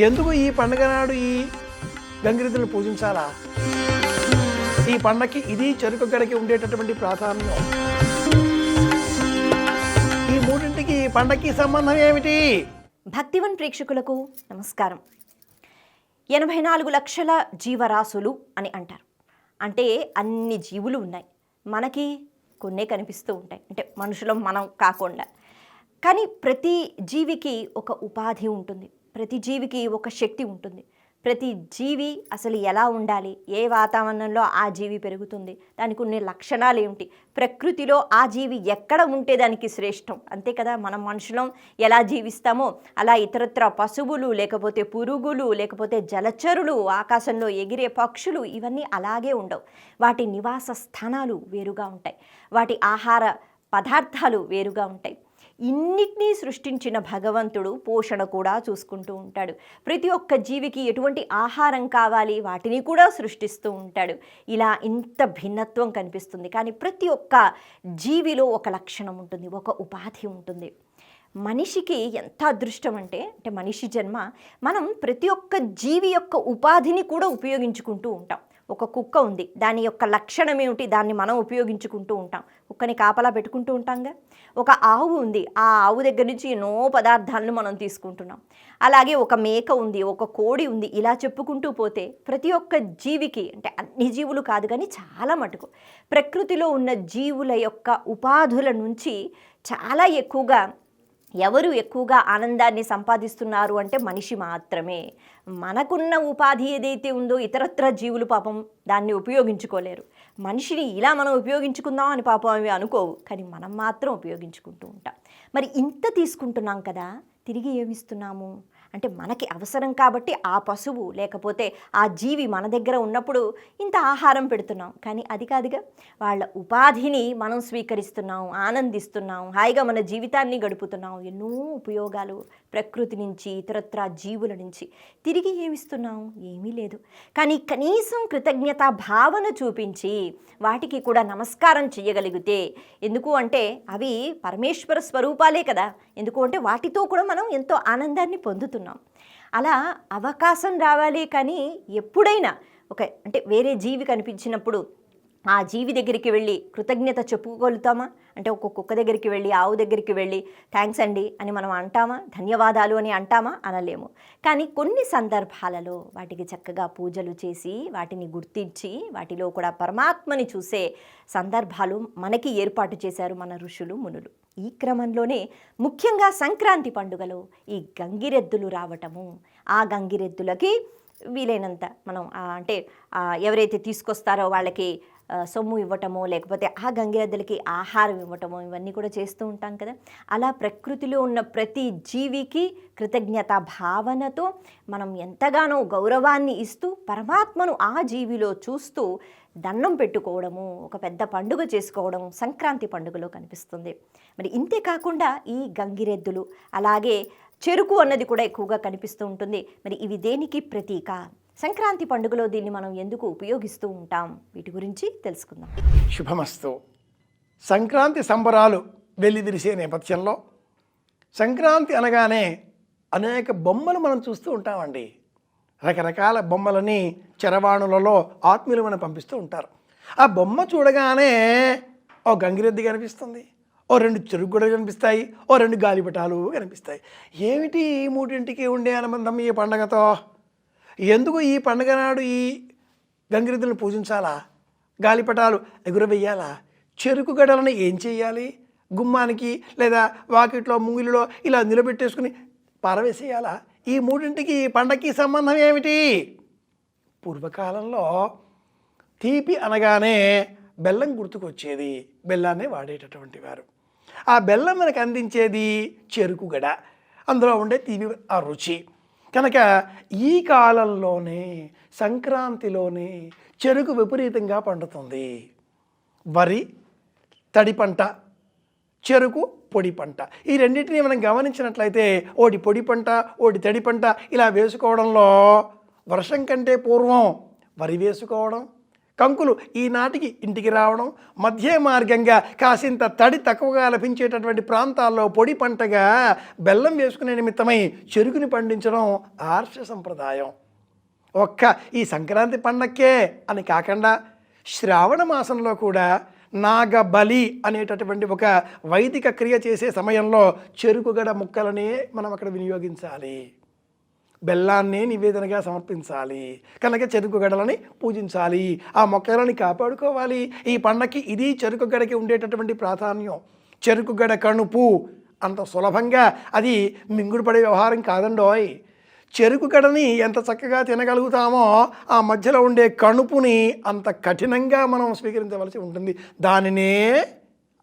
ఎందుకు ఈ పండుగ నాడు ఈ గంగిరెద్దులను పూజించాలా? ఈ పండగకి ఇది చెరుకు గడకి ఉండేటటువంటి ప్రాధాన్యం. ఈ మూడింటికి ఈ పండగకి సంబంధం ఏమిటి? భక్తివన్ ప్రేక్షకులకు నమస్కారం. 84 లక్షల జీవరాశులు అని అంటారు. అంటే అన్ని జీవులు ఉన్నాయి. మనకి కొన్నే కనిపిస్తూ ఉంటాయి, అంటే మనుషులం మనం కాకుండా. కానీ ప్రతి జీవికి ఒక ఉపాధి ఉంటుంది, ప్రతి జీవికి ఒక శక్తి ఉంటుంది. ప్రతి జీవి అసలు ఎలా ఉండాలి, ఏ వాతావరణంలో ఆ జీవి పెరుగుతుంది, దానికి ఉన్న లక్షణాలు ఏమిటి, ప్రకృతిలో ఆ జీవి ఎక్కడ ఉంటే దానికి శ్రేష్టం. అంతే కదా, మనం మనుషులం ఎలా జీవిస్తామో అలా ఇతరత్ర పశువులు, లేకపోతే పురుగులు, లేకపోతే జలచరులు, ఆకాశంలో ఎగిరే పక్షులు, ఇవన్నీ అలాగే ఉండవు. వాటి నివాస స్థానాలు వేరుగా ఉంటాయి, వాటి ఆహార పదార్థాలు వేరుగా ఉంటాయి. ఇన్నిటినీ సృష్టించిన భగవంతుడు పోషణ కూడా చూసుకుంటూ ఉంటాడు. ప్రతి ఒక్క జీవికి ఎటువంటి ఆహారం కావాలి వాటిని కూడా సృష్టిస్తూ ఉంటాడు. ఇలా ఇంత భిన్నత్వం కనిపిస్తుంది. కానీ ప్రతి ఒక్క జీవిలో ఒక లక్షణం ఉంటుంది, ఒక ఉపాధి ఉంటుంది. మనిషికి ఎంత అదృష్టం అంటే మనిషి జన్మ, మనం ప్రతి ఒక్క జీవి యొక్క ఉపాధిని కూడా ఉపయోగించుకుంటూ ఉంటాం. ఒక కుక్క ఉంది, దాని యొక్క లక్షణం ఏమిటి, దాన్ని మనం ఉపయోగించుకుంటూ ఉంటాం. కుక్కని కాపలా పెట్టుకుంటూ ఉంటాంగా. ఒక ఆవు ఉంది, ఆ ఆవు దగ్గర నుంచి ఎన్నో పదార్థాలను మనం తీసుకుంటున్నాం. అలాగే ఒక మేక ఉంది, ఒక కోడి ఉంది, ఇలా చెప్పుకుంటూ పోతే ప్రతి ఒక్క జీవికి, అంటే అన్ని జీవులు కాదు కానీ చాలా మటుకు ప్రకృతిలో ఉన్న జీవుల యొక్క ఉపాధుల నుంచి చాలా ఎక్కువగా ఎవరు ఎక్కువగా ఆనందాన్ని సంపాదిస్తున్నారు అంటే మనిషి మాత్రమే. మనకున్న ఉపాధి ఏదైతే ఉందో ఇతరత్ర జీవులు పాపం దాన్ని ఉపయోగించుకోలేరు. మనిషిని ఇలా మనం ఉపయోగించుకుందాం అని పాపం అవి అనుకోవు, కానీ మనం మాత్రం ఉపయోగించుకుంటూ ఉంటాం. మరి ఇంత తీసుకుంటున్నాం కదా, తిరిగి ఏమిస్తున్నాము అంటే మనకి అవసరం కాబట్టి ఆ పశువు లేకపోతే ఆ జీవి మన దగ్గర ఉన్నప్పుడు ఇంత ఆహారం పెడుతున్నాం. కానీ అది కాదుగా, వాళ్ళ ఉపాధిని మనం స్వీకరిస్తున్నాం, ఆనందిస్తున్నాం, హాయిగా మన జీవితాన్ని గడుపుతున్నాం. ఎన్నో ఉపయోగాలు ప్రకృతి నుంచి, ఇతరత్ర జీవుల నుంచి. తిరిగి ఏమిస్తున్నాం? ఏమీ లేదు. కానీ కనీసం కృతజ్ఞత భావన చూపించి వాటికి కూడా నమస్కారం చేయగలిగితే, ఎందుకు అంటే అవి పరమేశ్వర స్వరూపాలే కదా, ఎందుకు అంటే వాటితో కూడా మనం ఎంతో ఆనందాన్ని పొందుతున్నాం. అలా అవకాశం రావాలి. కానీ ఎప్పుడైనా అంటే వేరే జీవి కనిపించినప్పుడు ఆ జీవి దగ్గరికి వెళ్ళి కృతజ్ఞత చెప్పుకోగలుగుతామా? అంటే ఒక కుక్క దగ్గరికి వెళ్ళి, ఆవు దగ్గరికి వెళ్ళి థ్యాంక్స్ అండి అని మనం అంటామా? ధన్యవాదాలు అని అంటామా? అనలేము. కానీ కొన్ని సందర్భాలలో వాటికి చక్కగా పూజలు చేసి వాటిని గుర్తించి వాటిలో కూడా పరమాత్మని చూసే సందర్భాలు మనకి ఏర్పాటు చేశారు మన ఋషులు మునులు. ఈ క్రమంలోనే ముఖ్యంగా సంక్రాంతి పండుగలో ఈ గంగిరెద్దులు రావటము, ఆ గంగిరెద్దులకి వీలైనంత మనం అంటే ఎవరైతే తీసుకొస్తారో వాళ్ళకి సొమ్ము ఇవ్వటమో, లేకపోతే ఆ గంగిరెద్దులకి ఆహారం ఇవ్వటమో, ఇవన్నీ కూడా చేస్తూ ఉంటాం కదా. అలా ప్రకృతిలో ఉన్న ప్రతి జీవికి కృతజ్ఞత భావనతో మనం ఎంతగానో గౌరవాన్ని ఇస్తూ పరమాత్మను ఆ జీవిలో చూస్తూ దండం పెట్టుకోవడము, ఒక పెద్ద పండుగ చేసుకోవడం సంక్రాంతి పండుగలో కనిపిస్తుంది. మరి ఇంతే కాకుండా ఈ గంగిరెద్దులు, అలాగే చెరుకు అన్నది కూడా ఎక్కువగా కనిపిస్తూ ఉంటుంది. మరి ఇవి దేనికి ప్రతీక? సంక్రాంతి పండుగలో దీన్ని మనం ఎందుకు ఉపయోగిస్తూ ఉంటాం? వీటి గురించి తెలుసుకుందాం. శుభమస్తు. సంక్రాంతి సంబరాలు వెల్లివిరిసే నేపథ్యంలో సంక్రాంతి అనగానే అనేక బొమ్మలు మనం చూస్తూ ఉంటామండి. రకరకాల బొమ్మలని చరవాణులలో ఆత్మీయులు మనం పంపిస్తూ ఉంటారు. ఆ బొమ్మ చూడగానే ఓ గంగిరెద్ది కనిపిస్తుంది, ఓ 2 చెరుకు గొడవలు కనిపిస్తాయి, ఓ 2 గాలిపటాలు కనిపిస్తాయి. ఏమిటి ఈ మూడింటికి ఉండే అనుబంధం ఈ పండగతో? ఎందుకు ఈ పండగ నాడు ఈ గంగిరెద్దులను పూజించాలా? గాలిపటాలు ఎగురవేయాలా? చెరుకు గడలను ఏం చేయాలి? గుమ్మానికి లేదా వాకిట్లో ముంగిలిలో ఇలా నిలబెట్టేసుకుని పారవేసేయాలా? ఈ మూడింటికి ఈ పండగకి సంబంధం ఏమిటి? పూర్వకాలంలో తీపి అనగానే బెల్లం గుర్తుకొచ్చేది, బెల్లాన్నే వాడేటటువంటి వారు. ఆ బెల్లం మనకు అందించేది చెరుకు గడ, అందులో ఉండే తీపి ఆ రుచి. కనుక ఈ కాలంలోనే సంక్రాంతిలోనే చెరుకు విపరీతంగా పండుతుంది. వరి తడి పంట, చెరుకు పొడి పంట, ఈ రెండింటినీ మనం గమనించినట్లయితే ఒకటి పొడి పంట, ఒకటి తడి పంట ఇలా వేసుకోవడంలో వర్షం కంటే పూర్వం వరి వేసుకోవడం, కంకులు ఈనాటికి ఇంటికి రావడం, మధ్య మార్గంగా కాసింత తడి తక్కువగా లభించేటటువంటి ప్రాంతాల్లో పొడి పంటగా బెల్లం వేసుకునే నిమిత్తమై చెరుకుని పండించడం ఆర్ష సంప్రదాయం. ఒక్క ఈ సంక్రాంతి పండక్కే అని కాకుండా శ్రావణ మాసంలో కూడా నాగబలి అనేటటువంటి ఒక వైదిక క్రియ చేసే సమయంలో చెరుకుగడ ముక్కలనే మనం అక్కడ వినియోగించాలి, బెల్లాన్నే నివేదనగా సమర్పించాలి, కనుక చెరుకుగడలని పూజించాలి, ఆ మొక్కలని కాపాడుకోవాలి. ఈ పండక్కి ఇది చెరుకుగడకి ఉండేటటువంటి ప్రాధాన్యం. చెరుకుగడ కణుపు అంత సులభంగా అది మింగుడు పడే వ్యవహారం కాదండోయ్. చెరుకుగడని ఎంత చక్కగా తినగలుగుతామో ఆ మధ్యలో ఉండే కణుపుని అంత కఠినంగా మనం స్వీకరించవలసి ఉంటుంది. దానినే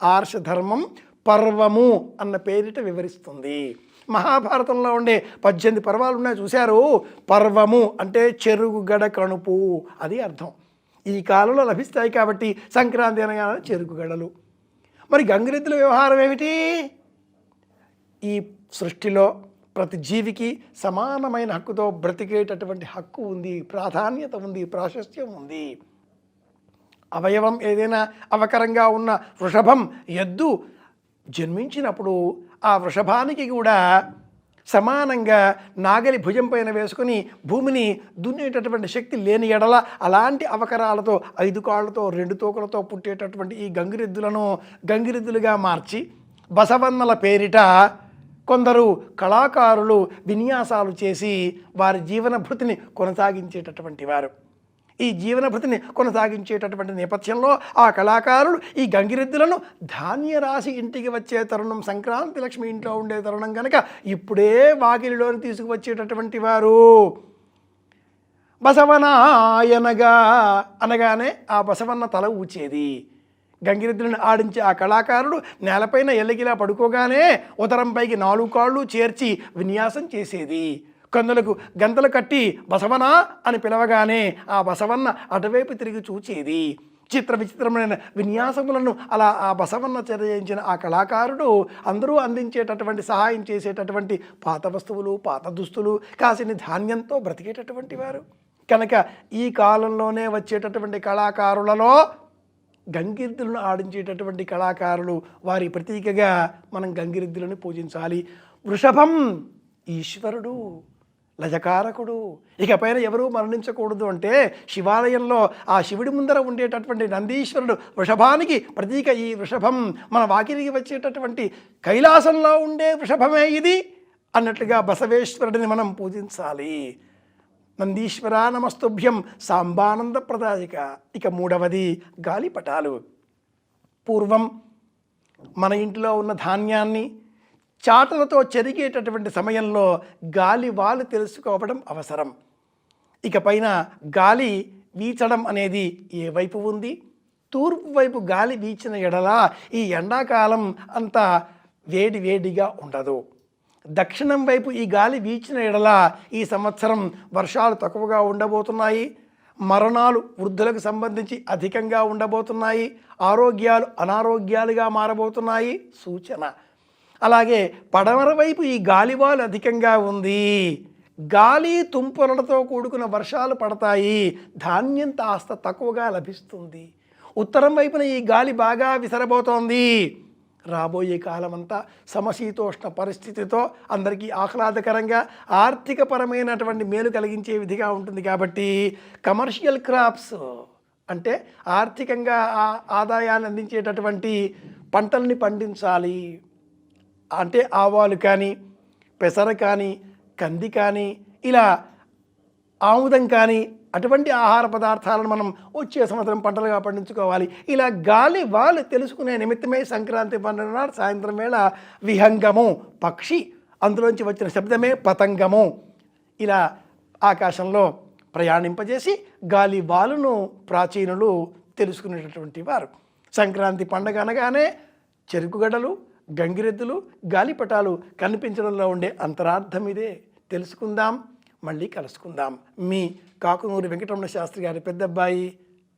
ఆర్షధర్మం పర్వము అన్న పేరిట వివరిస్తుంది. మహాభారతంలో ఉండే 18 పర్వాలు ఉన్నాయి చూశారు. పర్వము అంటే చెరుకుగడ కణుపు, అది అర్థం. ఈ కాలంలో లభిస్తాయి కాబట్టి సంక్రాంతి అనగా చెరుకుగడలు. మరి గంగిరెద్దుల వ్యవహారం ఏమిటి? ఈ సృష్టిలో ప్రతి జీవికి సమానమైన హక్కుతో బ్రతికేటటువంటి హక్కు ఉంది, ప్రాధాన్యత ఉంది, ప్రాశస్త్యం ఉంది. అవయవం ఏదైనా అవకరంగా ఉన్న వృషభం, ఎద్దు జన్మించినప్పుడు ఆ వృషభానికి కూడా సమానంగా నాగలి భుజం పైన వేసుకుని భూమిని దున్నేటటువంటి శక్తి లేని ఎడల అలాంటి అవకరాలతో 5 కాళ్ళతో 2 తోకలతో పుట్టేటటువంటి ఈ గంగిరెద్దులను గంగిరెద్దులుగా మార్చి బసవన్నల పేరిట కొందరు కళాకారులు విన్యాసాలు చేసి వారి జీవనభృతిని కొనసాగించేటటువంటి వారు. ఈ జీవనభృతిని కొనసాగించేటటువంటి నేపథ్యంలో ఆ కళాకారులు ఈ గంగిరెద్దులను ధాన్యరాశి ఇంటికి వచ్చే తరుణం, సంక్రాంతి లక్ష్మి ఇంట్లో ఉండే తరుణం కనుక ఇప్పుడే వాకిలిలోని తీసుకువచ్చేటటువంటి వారు. బసవనాయనగా అనగానే ఆ బసవన్న తల ఊచేది. గంగిరెద్దులను ఆడించే ఆ కళాకారుడు నేలపైన ఎల్లగిలా పడుకోగానే ఉదరంపైకి 4 కాళ్ళు చేర్చి విన్యాసం చేసేది. కందులకు గంతలు కట్టి బసవనా అని పిలవగానే ఆ బసవన్న అటువైపు తిరిగి చూచేది. చిత్ర విచిత్రమైన విన్యాసములను అలా ఆ బసవన్న చేయించిన ఆ కళాకారుడు అందరూ అందించేటటువంటి సహాయం చేసేటటువంటి పాత వస్తువులు, పాత దుస్తులు, కాసిని ధాన్యంతో బ్రతికేటటువంటి వారు కనుక ఈ కాలంలోనే వచ్చేటటువంటి కళాకారులలో గంగిరెద్దులను ఆడించేటటువంటి కళాకారులు, వారి ప్రతీకగా మనం గంగిరెద్దులను పూజించాలి. వృషభం ఈశ్వరుడు, లజకారకుడు. ఇకపైన ఎవరూ మరణించకూడదు అంటే శివాలయంలో ఆ శివుడి ముందర ఉండేటటువంటి నందీశ్వరుడు వృషభానికి ప్రతీక. ఈ వృషభం మన వాకిలికి వచ్చేటటువంటి కైలాసంలో ఉండే వృషభమే ఇది అన్నట్లుగా బసవేశ్వరుడిని మనం పూజించాలి. నందీశ్వర నమస్తుభ్యం సాంబానంద ప్రదాయక. ఇక 3వది గాలిపటాలు. పూర్వం మన ఇంట్లో ఉన్న ధాన్యాన్ని చాటలతో చెరిగేటటువంటి సమయంలో గాలి వాళ్ళు తెలుసుకోవడం అవసరం. ఇకపైన గాలి వీచడం అనేది ఏ వైపు ఉంది? తూర్పు వైపు గాలి వీచిన ఎడల ఈ ఎండాకాలం అంత వేడిగా ఉండదు. దక్షిణం వైపు ఈ గాలి వీచిన ఎడల ఈ సంవత్సరం వర్షాలు తక్కువగా ఉండబోతున్నాయి, మరణాలు వృద్ధులకు సంబంధించి అధికంగా ఉండబోతున్నాయి, ఆరోగ్యాలు అనారోగ్యాలుగా మారబోతున్నాయి సూచన. అలాగే పడమర వైపు ఈ గాలివాలు అధికంగా ఉంది, గాలి తుంపరలతో కూడుకున్న వర్షాలు పడతాయి, ధాన్యం కాస్త తక్కువగా లభిస్తుంది. ఉత్తరం వైపున ఈ గాలి బాగా విసరబోతోంది. రాబోయే కాలమంతా సమశీతోష్ణ పరిస్థితితో అందరికీ ఆహ్లాదకరంగా ఆర్థికపరమైనటువంటి మేలు కలిగించే విధిగా ఉంటుంది. కాబట్టి కమర్షియల్ క్రాప్స్ అంటే ఆర్థికంగా ఆదాయాన్ని అందించేటటువంటి పంటల్ని పండించాలి. అంటే ఆవాలు కానీ, పెసర కానీ, కంది కానీ, ఇలా ఆముదం కానీ అటువంటి ఆహార పదార్థాలను మనం వచ్చే సంవత్సరం పంటలుగా పండించుకోవాలి. ఇలా గాలి వాళ్ళు తెలుసుకునే నిమిత్తమే సంక్రాంతి పండుగ నాడు సాయంత్రం వేళ విహంగము పక్షి, అందులోంచి వచ్చిన శబ్దమే పతంగము, ఇలా ఆకాశంలో ప్రయాణింపజేసి గాలి వాలును ప్రాచీనులు తెలుసుకునేటటువంటి వారు. సంక్రాంతి పండుగ అనగానే చెరుకుగడలు, గంగిరెద్దులు, గాలిపటాలు కనిపించడంలో ఉండే అంతరార్థం ఇదే. తెలుసుకుందాం, మళ్ళీ కలుసుకుందాం. మీ కాకునూరి వెంకటరమణ శాస్త్రి గారి పెద్దబ్బాయి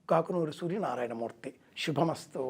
కాకునూరి సూర్యనారాయణమూర్తి. శుభమస్తు.